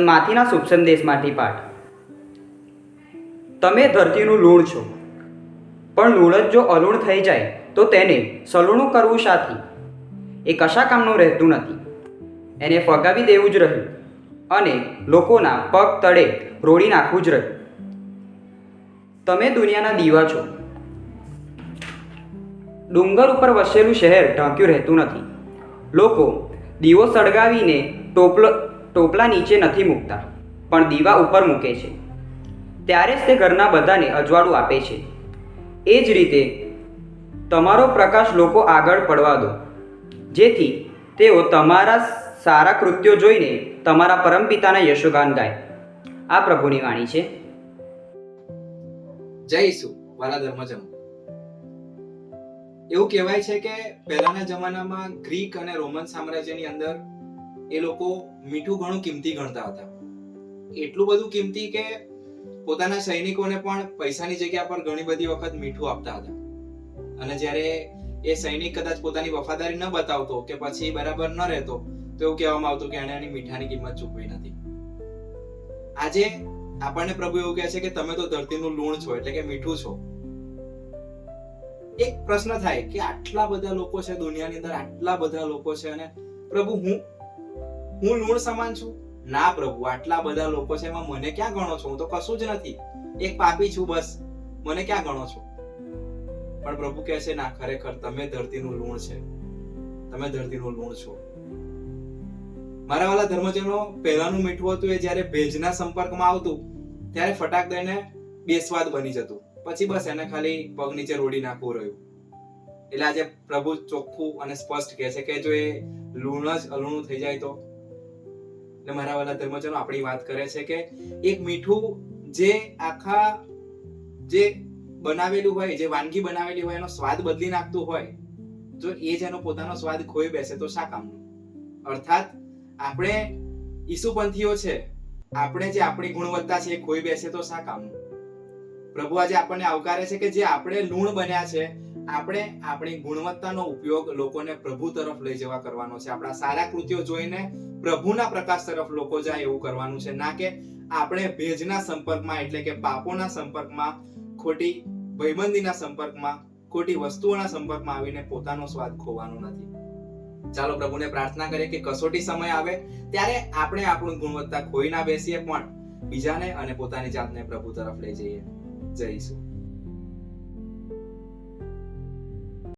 માથીના શુભ સંદેશમાંથી પાઠ. તમે ધરતીનું લૂણ છો, પણ લૂણ જ જો અલૂણ થઈ જાય તો તેને સલૂણું કરવું શાથી? એ કશા કામનું રહેતું નથી. એને ફગાવી દેવું જ રહ્યું અને લોકોના પગ તળે રોડી નાખવું જ રહ્યું. તમે દુનિયાના દીવા છો. ડુંગર ઉપર વસેલું શહેર ઢાંક્યું રહેતું નથી. લોકો દીવો સળગાવીને ટોપલા નીચે નથી મૂકતા, પણ દીવા ઉપર મૂકે છે. ત્યારે જ તે ઘરના બધાને અજવાળું આપે છે. એ જ રીતે તમારો પ્રકાશ લોકો આગળ પડવા દો, જેથી તેઓ તમારા સારા કૃત્યો જોઈને તમારા પરમપિતાના યશોગાન ગાય. આ પ્રભુની વાણી છે. જય ઈસુ. વાલા ધર્મજનો, એવું કહેવાય છે કે પહેલાના જમાનામાં ગ્રીક અને રોમન સામ્રાજ્યની અંદર એ લોકો મીઠું ઘણું કિંમતી ગણતા હતા. એટલું બધું કિંમતી કે પોતાના સૈનિકોને પણ પૈસાની જગ્યા પર ઘણી બધી વખત મીઠું આપતા હતા. અને જ્યારે એ સૈનિક કદાચ પોતાની વફાદારી ન બતાવતો કે પછી બરાબર ન રહેતો, તો એવું કહેવામાં આવતું કે એણે એની મીઠાની કિંમત ચૂકવી નથી. આજે આપણને પ્રભુ એવું કહે છે કે તમે તો ધરતીનું લૂણ છો, એટલે કે મીઠું છો. એક પ્રશ્ન થાય કે આટલા બધા લોકો છે દુનિયાની અંદર, આટલા બધા લોકો છે, અને પ્રભુ હું લૂણ સમાન છું? ના પ્રભુ, આટલા બધા લોકો છે, એમાં મને ક્યાં ગણો છો? હું તો કશું જ નથી, એક પાપી છું, બસ. મને ક્યાં ગણો છો? પણ પ્રભુ કહે છે ના, ખરેખર તમે ધરતીનું લૂણ છે. તમે ધરતીનું લૂણ છો. મારા વાલા ધર્મજનો, પહેલાનું મીઠું હતું એ જ્યારે ભેજના સંપર્કમાં આવતું ત્યારે ફટાક દઈને બેસ્વાદ બની જતું. પછી બસ એને ખાલી પગ નીચે રોડી નાખવું રહ્યું. એટલે આજે પ્રભુ ચોખ્ખું અને સ્પષ્ટ કહે છે કે જો એ લૂણ જ અલૂણું થઈ જાય તો. એટલે મારા વાલા ધર્મજનો, આપણી વાત કરે છે કે એક મીઠું જે આખા જે બનાવેલું હોય, જે વાનગી બનાવેલી હોય, એનો સ્વાદ બદલી નાખતું હોય, જો એ જ એનો પોતાનો સ્વાદ ખોઈ બેસે તો શા કામનું? અર્થાત આપણે ઈસુપંથીઓ છે, આપણે જે આપણી ગુણવત્તા છે એ ખોઈ બેસે તો શા કામનું? પ્રભુ આજે આપણને આવકારે છે કે જે આપણે લૂણ બન્યા છે, આપણે આપણી ગુણવત્તાનો ઉપયોગ લોકોને પ્રભુ તરફ લઈ જવા કરવાનો છે. આપણા સારા કૃત્યો જોઈને પ્રભુના પ્રકાશ તરફ લોકો જાય એવું કરવાનું છે, ના કે આપણે ભેજના સંપર્કમાં, એટલે કે પાપોના સંપર્કમાં, ખોટી ભયબંધીના સંપર્કમાં, ખોટી વસ્તુઓના સંપર્કમાં આવીને પોતાનો સ્વાદ ખોવાનો નથી. ચાલો પ્રભુને પ્રાર્થના કરીએ કે કસોટી સમય આવે ત્યારે આપણે આપણી ગુણવત્તા ખોઈ ના બેસીએ, પણ બીજાને અને પોતાની જાતને પ્રભુ તરફ લઈ જઈએ. જય ઈસુ.